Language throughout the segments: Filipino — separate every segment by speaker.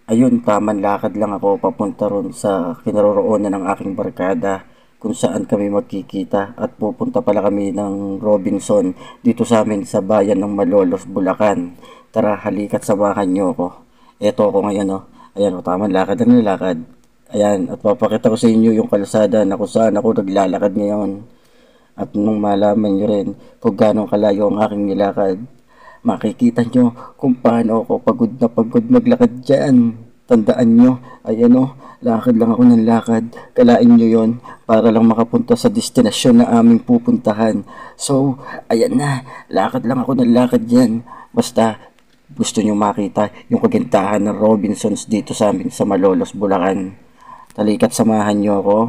Speaker 1: Ayun, tamang lakad lang ako papunta ron sa kinaroroonan ng aking barkada kung saan kami magkikita at pupunta pala kami ng Robinson dito sa amin sa bayan ng Malolos, Bulacan. Tara, halika't samahan niyo ako. Eto ako ngayon, oh. Ayan, oh, tamang lakad lang nilakad. Ayan, at papakita ko sa inyo yung kalsada na kung saan ako naglalakad ngayon. At nung malaman nyo rin kung gaano kalayo ang aking nilakad, makikita nyo kung paano ako pagod na pagod maglakad dyan. Tandaan nyo, ayan o, lakad lang ako ng lakad. Kalain nyo yon para lang makapunta sa destinasyon na aming pupuntahan. So, ayan na, lakad lang ako ng lakad dyan. Basta, gusto nyo makita yung kagandahan ng Robinsons dito sa amin sa Malolos, Bulacan. Talika't samahan nyo ako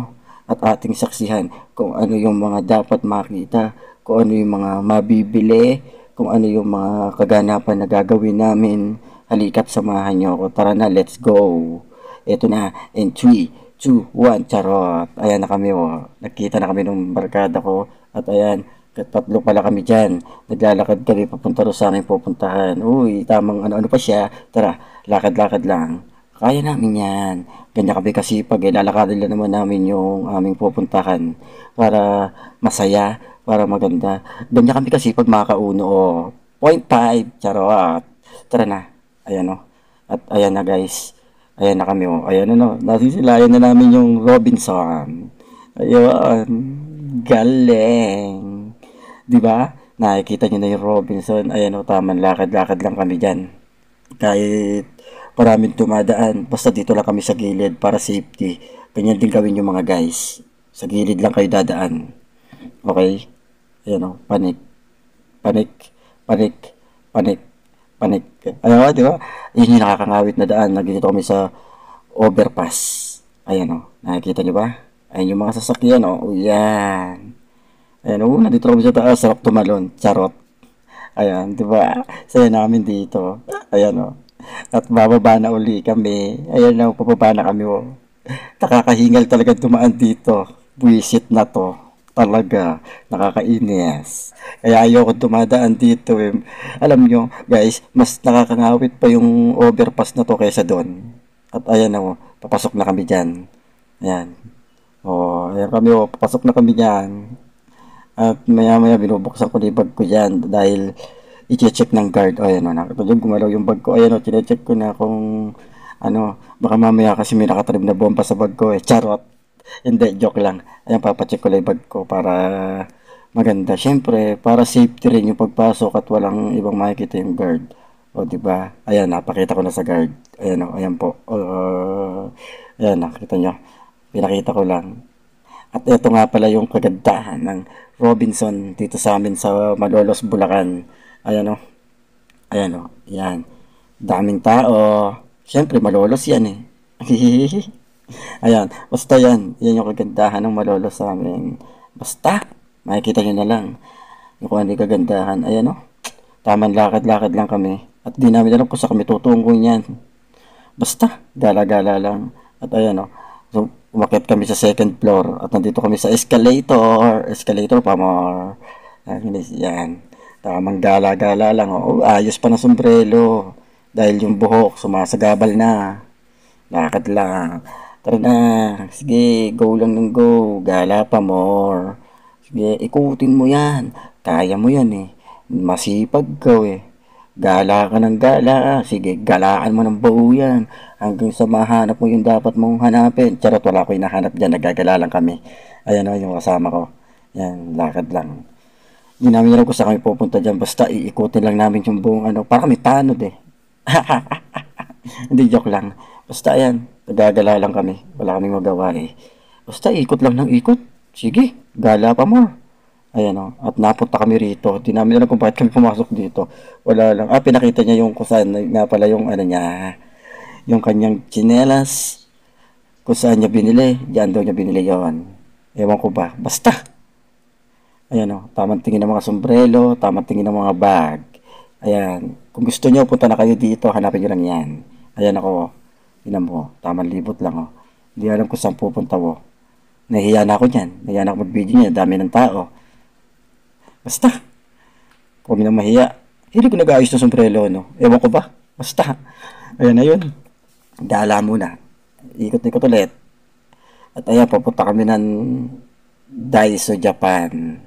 Speaker 1: at ating saksihan kung ano yung mga dapat makita, kung ano yung mga mabibili, kung ano yung mga kaganapan na gagawin namin. Halika't samahan nyo ako. Tara na, let's go. Ito na, in 3, 2, 1, charot. Ayan na kami, oh. Nakita na kami ng barkada ko. At ayan, tatlo pala kami dyan. Naglalakad kami papunta rin sa aming pupuntahan. Uy, tamang ano-ano pa siya. Tara, lakad-lakad lang. Kaya namin yan. Ganyan kami kasi pag ilalakadin lang naman namin yung aming pupuntahan para masaya, para maganda. Ganyan kami kasi pag makauno. Oh. Point 5, charot. Tara na. Ayan o. At ayan na guys. Ayan na kami o. Ayan na no. Nasisilayan na namin yung Robinson. Ayun. Galing. Diba? Nakikita nyo na yung Robinson. Ayan o. Taman lakad-lakad lang kami dyan. Kahit maraming dumadaan. Basta dito lang kami sa gilid para safety. Ganyan din gawin yung mga guys. Sa gilid lang kayo dadaan. Okay? Ayan o. Panik. Panik. Panik. Panik. Panik. Ayun, di ba? Yun yung nakakangawit na daan. Nandito kami sa overpass. Ayan o. Nakikita nyo ba? Ayan yung mga sasakyan o. O yan. Ayan o. Nandito kami sa taas. Sarap tumalon. Charot. Ayan, di ba? Saya namin dito. Ayan o. At bababa na uli kami. Ayan na, pababa na kami o. Nakakahingal talaga dumaan dito. Buisit na to. Talaga, nakakainis. Kaya ayoko dumadaan dito eh. Alam nyo, guys, mas nakakangawit pa yung overpass na to kaysa doon. At ayan o, papasok na kami dyan. Ayan. O, ayan kami o, papasok na kami dyan. At maya maya binubuksan ko na yung bag ko dyan dahil i-check ng guard. O ayan o, nakatulog gumalaw yung bag ko. Ayan o, chinecheck ko na kung ano, baka mamaya kasi may nakatrib na bomba sa bag ko eh. Charot. Hindi, joke lang. Ayan, papacheck ko lang yung bag ko para maganda. Siyempre, para safety rin yung pagpasok at walang ibang makikita yung guard. O, di ba? Ayan, napakita ko na sa guard. Ayan o, ayan po. Ayan, nakita nyo. Pinakita ko lang. At ito nga pala yung kagandahan ng Robinson dito sa amin sa Malolos, Bulacan. Ayan o. Ayan o. Ayan. Daming tao. Siyempre, Malolos yan eh. Ayan. Basta yan. Yan yung kagandahan ng Malolos sa amin. Basta. Makikita nyo na lang. Yung kung ano yung kagandahan. Ayan o. Tamang lakad-lakad lang kami. At di namin alam kung saan kami tutungo yan. Basta. Gala-gala lang. At ayan o. So, umakyat kami sa second floor. At nandito kami sa escalator. Escalator pa more. Yan. Tamang gala-gala lang. O, ayos pa ng sombrero. Dahil yung buhok sumasagabal na. Lakad lang. Tara na. Sige, go lang ng go. Gala pa more. Sige, ikutin mo yan. Kaya mo yan eh. Masipag ka eh. Gala ka ng gala. Sige, galaan mo ng buo yan. Hanggang sa mahanap mo yung dapat mong hanapin. Charot, wala ko yung nahanap dyan. Nagagala lang kami. Ayan o, yung kasama ko. Yan, lakad lang. Hindi namin alam kung saan kami pupunta dyan. Basta iikutin lang namin yung buong ano. Para kami tanod eh. Hindi, joke lang. Basta yan, nagagala lang kami. Wala kaming magawa eh. Basta ikot lang ng ikot. Sige, gala pa more. Ayan o. At napunta kami rito. Di namin alam kung bakit kami pumasok dito. Wala lang. Ah, pinakita niya yung kung saan nga pala yung ano niya. Yung kanyang chinelas. Kung saan niya binili. Diyan daw niya binili yon. Ewan ko ba. Basta. Ayan o. Tamang tingin ng mga sombrero. Tamang tingin ng mga bag. Ayan. Kung gusto niyo, punta na kayo dito. Hanapin niyo lang yan. Ayan ako. Tinan mo. Tamang libot lang o. Hindi alam kung saan pupunta mo. Nahiya na ako dyan. Nahiya na ako mag-video niya. Dami ng tao. Basta. Kung na mahiya. Hindi ko nag-ayos ng sombrero, no? Ewan ko ba? Basta. Ayan na yun. Gala muna. Ikot-ikot ulit. At ayan, papunta kami ng Daiso, Japan.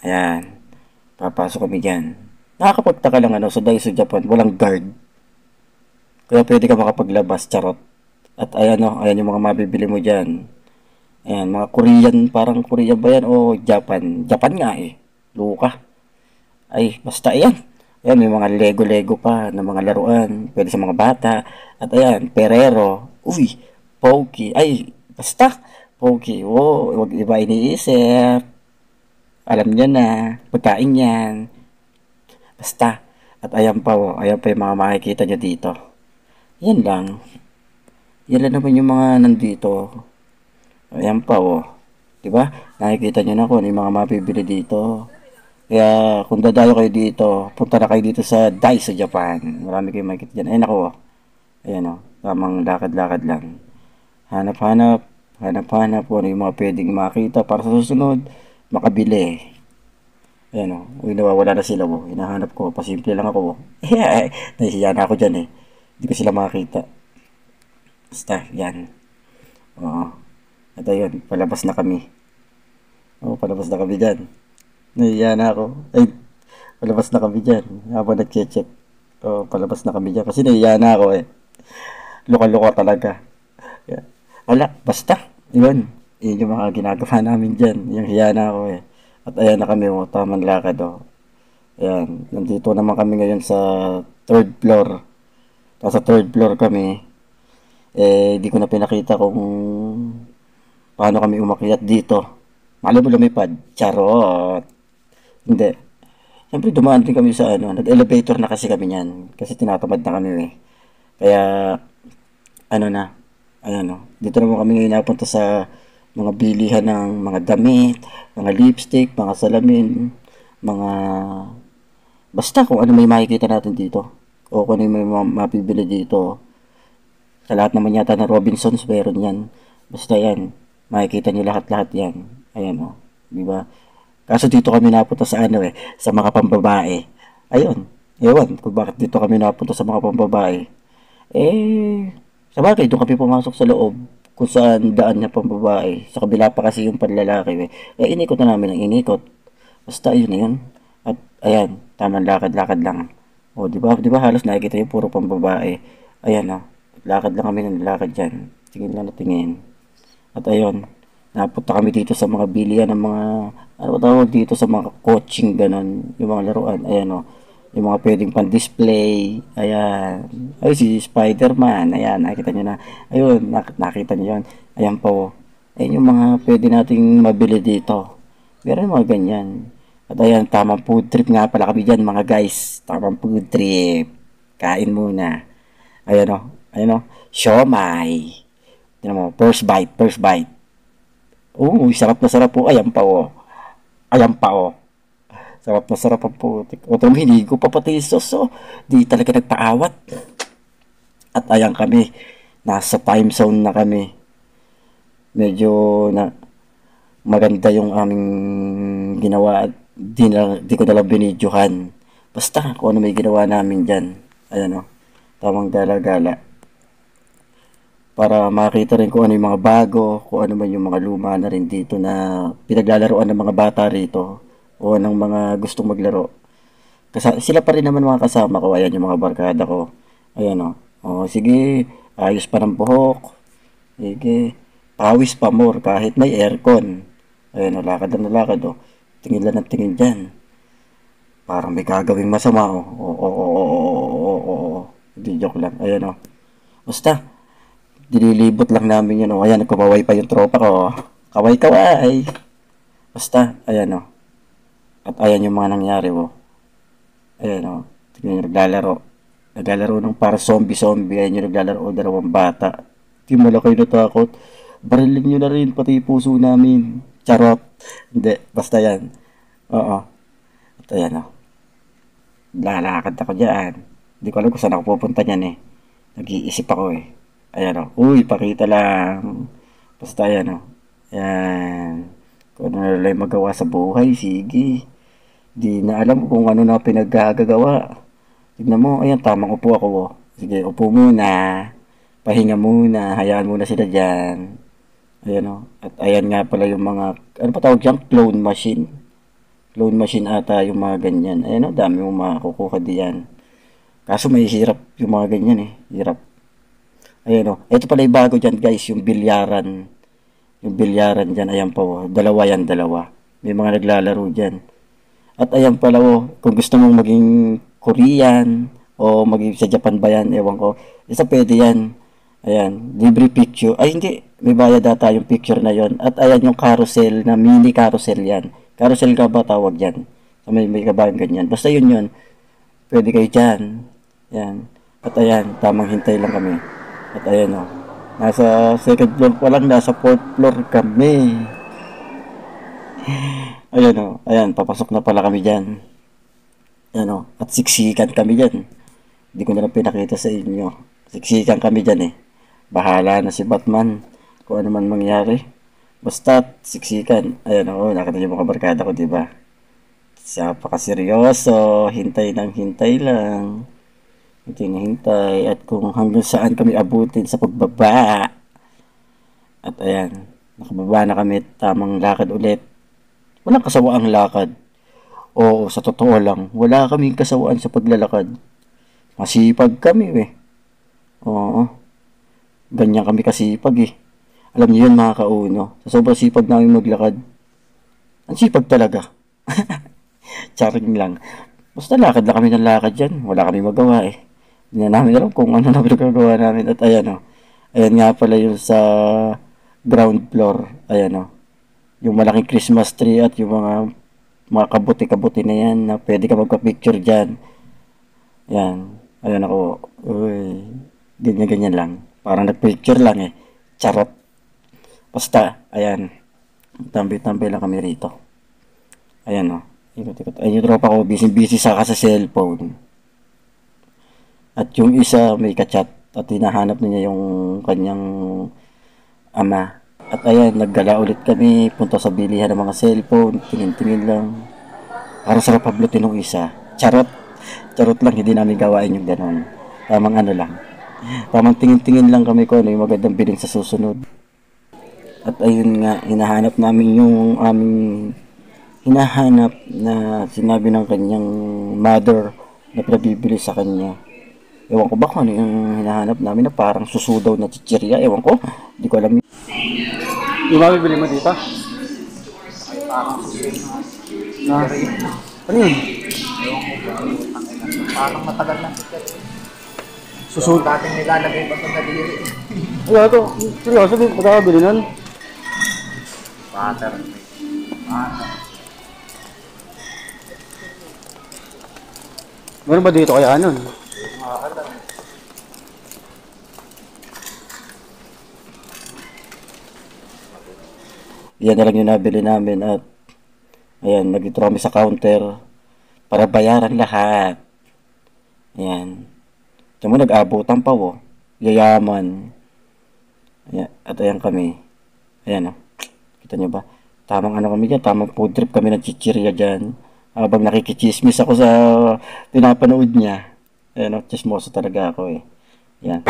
Speaker 1: Ayan, papasok kami dyan. Nakakapagtaka lang sa Daiso, Japan, walang guard. Kaya pwede ka makapaglabas, charot. At ayan ayan yung mga mabibili mo dyan. Ayan, mga Korean, parang Korean ba yan o Japan? Japan nga eh. Luka. Ay, basta ayan. Ayan, may mga Lego-Lego pa na mga laruan. Pwede sa mga bata. At ayan, Perero. Uy, Poki. Ay, basta. Poki. Oh, wag iba iniisip. Alam niya na. Pagkain yan. Basta. At ayan pa, ayan pa yung mga makikita niyo dito. Yan lang. Yan lang naman yung mga nandito. Ayan pa, diba? Nakikita niyo na kung ano yung mga mapibili dito. Kaya kung dadayo kayo dito, punta na kayo dito sa Daiso, Japan. Marami kayong makikita dyan. Ayan ako, ayan tamang lakad-lakad lang. Hanap-hanap, hanap-hanap kung ano yung mga pwedeng makita para sa susunod, makabili. Ayan uy, nawawala na sila hinahanap ko, pasimple lang ako nahihiya na ako dyan hindi ko sila makakita. Basta, yan. Oo. At ayun, palabas na kami. Palabas na kami dyan. Nahiya na ako. Ay, palabas na kami dyan. Habang nag-check. Palabas na kami dyan. Kasi nahiya na ako Luka-luka talaga. Yeah. Wala, basta. Yun. Yun yung mga ginagawa namin dyan. Yung hiya na ako At ayan na kami tamang lakad Ayan. Nandito naman kami ngayon sa third floor. Nasa third floor kami. Di ko na pinakita kung paano kami umakyat dito. Alam mo lumipad? Charot. Hindi. Siyempre dumaan din kami sa nag-elevator na kasi kami niyan. Kasi tinatamad na kami Kaya, dito naman kami ngayon napunta sa mga bilihan ng mga damit, mga lipstick, mga salamin, mga basta kung ano may makikita natin dito. O kung ano may mapibili dito. Sa lahat naman yata ng Robinsons meron yan. Basta yan. Makikita niyo lahat-lahat yan. Ayan diba? Kaso dito kami napunta sa sa mga pambabae. Ayun. Ewan kung bakit dito kami napunta sa mga pambabae. Sa bagay, doon kami pumasok sa loob kung saan daan niya pambabae. Sa kabila pa kasi yung panlalaki inikot na namin ang inikot. Basta yun na yun. At ayan, tamang lakad-lakad lang. Di ba halos nakikita yung puro pambabae. Ayan lakad lang kami ng lakad dyan. Tingin lang na tingin. At ayun, napunta kami dito sa mga bilihan ng mga, tawag dito sa mga coaching, ganon, yung mga laruan. Ayan yung mga pwedeng pan-display. Ayan. Ay, si Spider-Man. Ayan, nakita nyo na. Ayun, nakita nyo yun. Ayan po. Ayan yung mga pwede nating mabili dito. Meron mga ganyan. At ayan, tamang food trip nga pala kami dyan, mga guys. Tamang food trip. Kain muna. Ayan Ayan siomai. Tignan mo, first bite. Sarap na sarap po. Ayan pa Ayan pa Sarap na sarap ang putik. Hinigo pa pati yung sauce Di talaga nagpaawat. At ayan kami. Nasa time zone na kami. Medyo maganda yung aming ginawa. Di ko nalang binidyohan. Basta kung ano may ginawa namin dyan. Ayan tamang gala-gala. Para makita rin kung ano yung mga bago, kung ano man yung mga luma na rin dito na pinaglalaroan ng mga bata rito o ng mga gustong maglaro. Kasi sila pa rin naman mga kasama ko. Ayan yung mga barkada ko. Ayan sige, ayos pa ng buhok. Sige, pawis pa more kahit may aircon. Ayan lakad na lakad Tingin lang ng tingin dyan. Parang may gagawing masama Hindi joke lang. Ayan Basta dililibot lang namin yun Ayan, nagkawaway pa yung tropa ko Kaway. Basta, ayan At ayan yung mga nangyari Ayan tingnan nyo, naglalaro ng para zombie. Ayan yung naglalaro dalawang bata. Di mo lang kayo natakot. Barilin nyo na rin pati puso namin. Charot. Hindi, basta yan. Oo. At ayan lalakad ako dyan. Hindi ko alam kung saan ako pupunta nyan Nag-iisip ako Ayan uy, pakita lang. Basta ayan Ayan. Kung ano lang magawa sa buhay, sige. Di na alam kung ano na pinaggagawa. Tignan mo, ayan, tamang upo ako Sige, upo muna. pahinga muna, hayaan muna sila dyan. Ayan o. At ayan nga pala yung mga, ano pa tawag dyan? Clone machine. Clone machine ata yung mga ganyan. Ayan o, dami mong makukuha diyan. Kaso may hirap yung mga ganyan eh. Hirap. Ayan o. Ito pala yung bago dyan guys, yung bilyaran. Yung bilyaran dyan, ayan po. Dalawa yan, dalawa. May mga naglalaro dyan. At ayan pala o, kung gusto mong maging Korean o maging sa Japan ba yan, ewan ko. Isa pwede yan. Ayan, libre picture. Ay hindi, may bayad data yung picture na yon. At ayan yung carousel na mini carousel yan. Carousel ka ba tawag yan? So, may kabayan ganyan. Basta yun yun. Pwede kayo dyan. Ayan. At ayan, tamang hintay lang kami. At ayan o. Nasa second floor pa lang, nasa fourth floor kami. Ayan o. Ayan, papasok na pala kami dyan. Ayan o. At siksikan kami dyan. Hindi ko na lang pinakita sa inyo. Siksikan kami dyan eh. Bahala na si Batman. Kung ano man mangyari. Basta siksikan. Ayan o. Nakita niyo mga barkada ko, diba? Siya pa seryoso. Hintay ng hintay lang. Hintay na hintay. At kung hanggang saan kami abutin sa pagbaba. At ayan. Nakababa na kami. Tamang lakad ulit. Walang kasawaang lakad. Oo, sa totoo lang, wala kaming kasawaan sa paglalakad. Masipag kami eh. Oo, ganyan kami kasipag eh. Alam niyo yun mga kauno, sa sobrang sipag namin maglakad, ang sipag talaga. Charing lang. Basta lakad lang kami ng lakad dyan, wala kami magawa eh. Hindi na namin alam kung ano na pinagagawa namin. At ayan o, ayan nga pala yung sa ground floor. Ayan o, yung malaking Christmas tree at yung mga kabuti-kabuti na yan na pwede ka magpa-picture dyan. Yan. Ayan ako. Uy. Ganyan-ganyan lang. Parang nag-picture lang eh. Charot. Basta, ayan. Tambi-tambi lang kami rito. Ayan o. Ikot-ikot. Ayun yung tropa ko. Busy-busy sa cellphone. At yung isa may kachat. At hinahanap niya yung kanyang ama. At ayan, naggala ulit kami, punta sa bilihan ng mga cellphone, tingin-tingin lang. Parang sarap pablutin ng isa. Charot. Charot lang, hindi namin gawain yung ganon. Tamang ano lang. Tamang tingin-tingin lang kami kung ano yung magandang biling sa susunod. At ayun nga, hinahanap namin yung aming hinahanap na sinabi ng kanyang mother na pinabibili sa kanya. Ewan ko ba kung ano yung hinahanap namin na parang susudaw na chichirya. Ewan ko, hindi ko alam.
Speaker 2: Yung mabibili mo dito? Na? Ano yun?
Speaker 3: Parang matagal na.
Speaker 2: Susunod.
Speaker 3: Dating nilalagay pa sa daliri.
Speaker 2: Ano ito? Seryoso, magkakabili nun?
Speaker 3: Butter.
Speaker 2: Meron ba dito kaya nun?
Speaker 1: Yan na lang yung nabili namin at ayan, nag-ito kami sa counter para bayaran lahat. Ayan. Diyan mo nag-abutan pa oh. Yayaman. Ayan. At ayan kami. Ayan oh. Kita nyo ba? Tamang ano kami dyan. Tamang food trip kami ng chichirya dyan. Habang nakikichismis ako sa pinapanood niya. Ayan oh. Chismoso talaga ako eh. Ayan.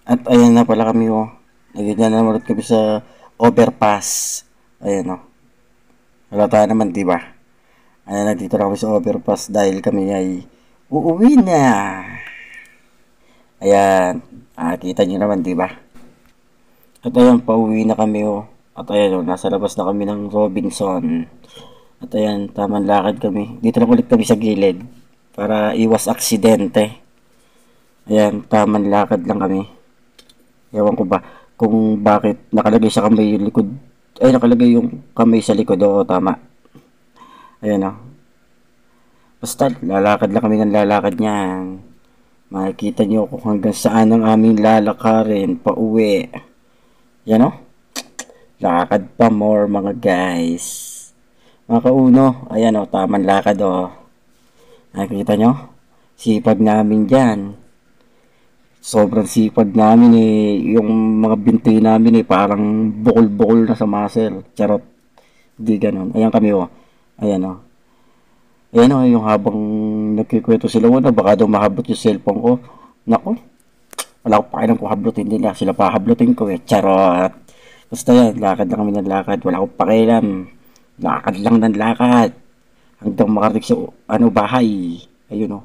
Speaker 1: At ayan na pala kami oh. Nagyan na naman kami sa overpass. Ayan oh. Halata naman diba? Ayan na dito na kami sa overpass dahil kami ay uuwi na. Ayan. Kita nyo naman diba? At ayan pauwi na kami oh. At ayan oh. Nasa labas na kami ng Robinson. At ayan tamang lakad kami. Dito lang ulit kami sa gilid. Para iwas aksidente. Ayan tamang lakad lang kami. Ewan ko ba kung bakit nakalagay sa kamay yung likod. Ay, nakalagay yung kamay sa likod. Oo, tama. Ayan o. Basta, lalakad lang kami ng lalakad niyan. Makikita nyo kung hanggang saan ang aming lalakarin pa uwi. Yan o. Lakad pa more mga guys. Mga kauno. Ayan o, tamang lakad o. Nakikita nyo? Sipag namin dyan. Sobrang sipag namin eh. Yung mga binti namin eh parang bukol-bukol na sa muscle. Charot. Hindi ganun. Ayan kami oh. Ayan oh. Ayan oh, yung habang nagkikwento sila na baka daw mahabot yung cellphone ko. Nako, wala ko pakialam kung hablutin nila. Sila pa hablutin ko eh. Charot. Basta yan, lakad lang kami ng lakad. Wala akong pakialam. Lakad lang ng lakad. Hanggang makarating sa bahay. Ayun oh.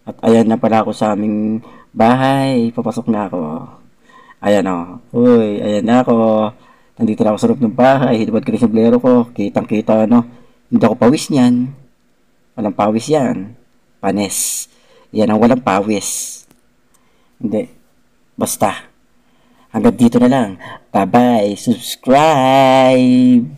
Speaker 1: At ayan na pala ako sa aming bahay. Papasok na ako. Ayan oh. Uy, ayan na ako. Nandito na ako sa loob ng bahay. Hinubad ko rin sa blero ko. Kitang kita Hindi ako pawis niyan. Walang pawis yan. Panes. Yan ang walang pawis. Hindi. Basta. Hanggang dito na lang. Bye-bye. Subscribe!